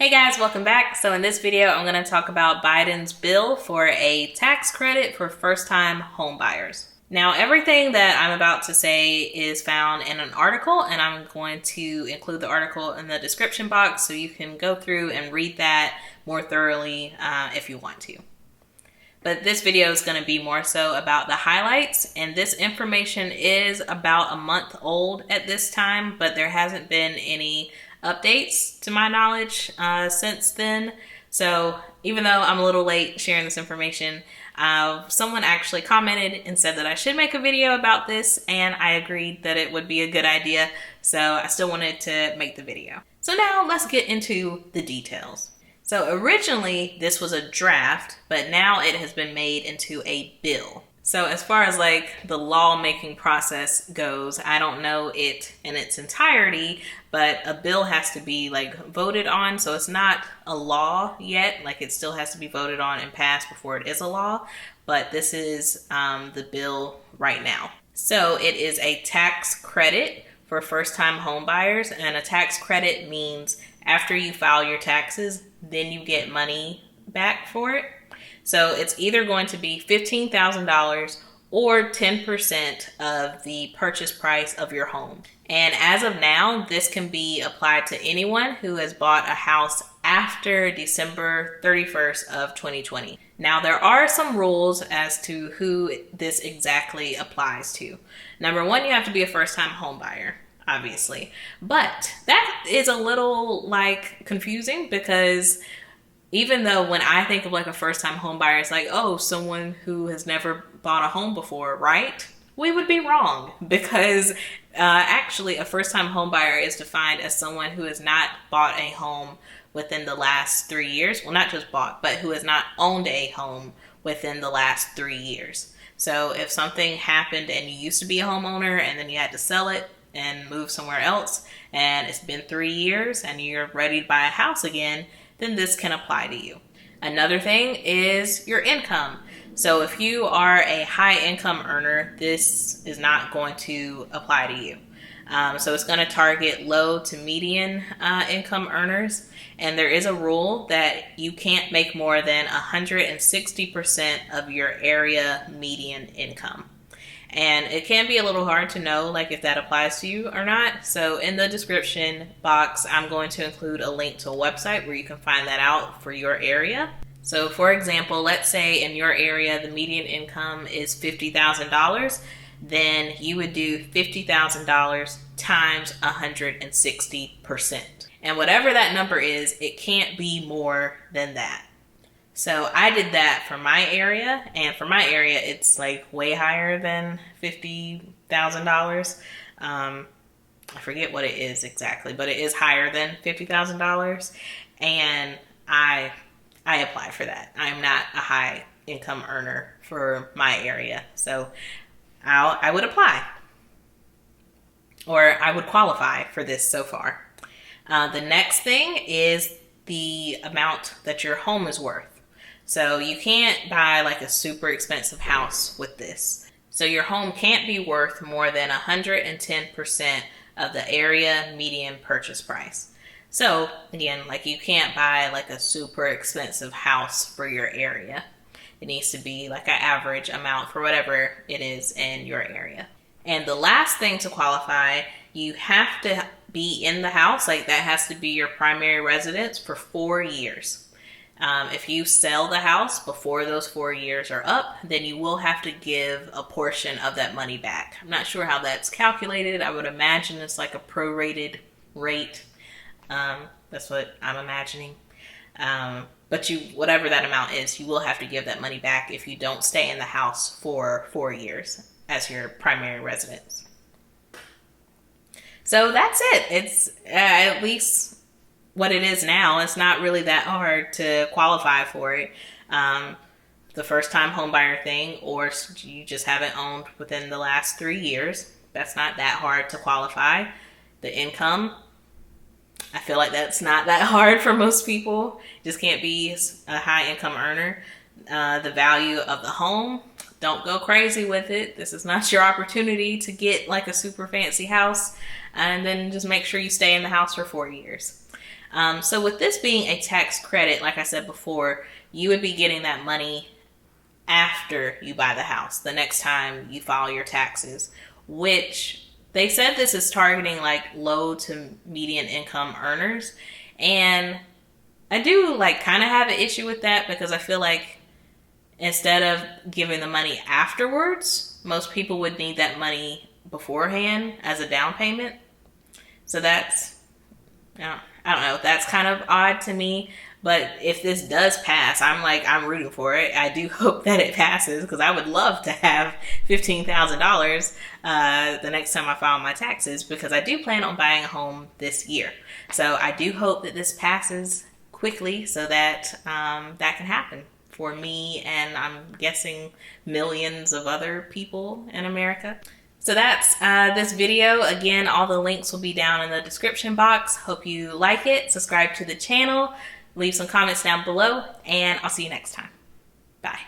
Hey guys, welcome back. So in this video, I'm going to talk about Biden's bill for a tax credit for first-time home buyers. Now, everything that I'm about to say is found in an article, and I'm going to include the article in the description box so you can go through and read that more thoroughly if you want to. But this video is going to be more so about the highlights, and this information is about a month old at this time, but there hasn't been any updates to my knowledge since then. So even though I'm a little late sharing this information, someone actually commented and said that I should make a video about this, and I agreed that it would be a good idea, so I still wanted to make the video. So now let's get into the details. So originally this was a draft, but now it has been made into a bill. So as far as like the lawmaking process goes, I don't know it in its entirety, but a bill has to be like voted on. So it's not a law yet, like it still has to be voted on and passed before it is a law. But this is the bill right now. So it is a tax credit for first-time home buyers, and a tax credit means after you file your taxes, then you get money back for it. So it's either going to be $15,000 or 10% of the purchase price of your home. And as of now, this can be applied to anyone who has bought a house after December 31st of 2020. Now, there are some rules as to who this exactly applies to. Number one, you have to be a first-time home buyer, obviously. But that is a little like confusing, because even though when I think of like a first-time home buyer, it's like, oh, someone who has never bought a home before, right? We would be wrong, because actually a first-time home buyer is defined as someone who has not bought a home within the last 3 years. Well, not just bought, but who has not owned a home within the last 3 years. So if something happened and you used to be a homeowner and then you had to sell it and move somewhere else, and it's been 3 years and you're ready to buy a house again, then this can apply to you. Another thing is your income. So if you are a high income earner, this is not going to apply to you. So it's going to target low to median income earners. And there is a rule that you can't make more than 160% of your area median income. And it can be a little hard to know like if that applies to you or not. So in the description box, I'm going to include a link to a website where you can find that out for your area. So for example, let's say in your area, the median income is $50,000. Then you would do $50,000 times 160%. And whatever that number is, it can't be more than that. So I did that for my area, and for my area, it's like way higher than $50,000. I forget what it is exactly, but it is higher than $50,000, and I apply for that. I'm not a high income earner for my area, so I would apply, or I would qualify for this so far. The next thing is the amount that your home is worth. So you can't buy like a super expensive house with this. So your home can't be worth more than 110% of the area median purchase price. So again, like you can't buy like a super expensive house for your area. It needs to be like an average amount for whatever it is in your area. And the last thing to qualify, you have to be in the house, like that has to be your primary residence for 4 years. If you sell the house before those 4 years are up, then you will have to give a portion of that money back. I'm not sure how that's calculated. I would imagine it's like a prorated rate. That's what I'm imagining. But whatever that amount is, you will have to give that money back if you don't stay in the house for 4 years as your primary residence. So that's it. It's at least what it is now. It's not really that hard to qualify for it. The first time homebuyer thing, or you just haven't owned within the last 3 years. That's not that hard to qualify. The income, I feel like that's not that hard for most people. Just can't be a high income earner. The value of the home, don't go crazy with it. This is not your opportunity to get like a super fancy house. And then just make sure you stay in the house for 4 years. So with this being a tax credit, like I said before, you would be getting that money after you buy the house, the next time you file your taxes, which they said this is targeting like low to median income earners. And I do like kind of have an issue with that, because I feel like instead of giving the money afterwards, most people would need that money beforehand as a down payment. So that's, I don't know, that's kind of odd to me. But if this does pass, I'm rooting for it. I do hope that it passes, because I would love to have $15,000 the next time I file my taxes, because I do plan on buying a home this year. So I do hope that this passes quickly, so that that can happen for me, and I'm guessing millions of other people in America. So that's this video. Again, all the links will be down in the description box. Hope you like it. Subscribe to the channel. Leave some comments down below, and I'll see you next time. Bye.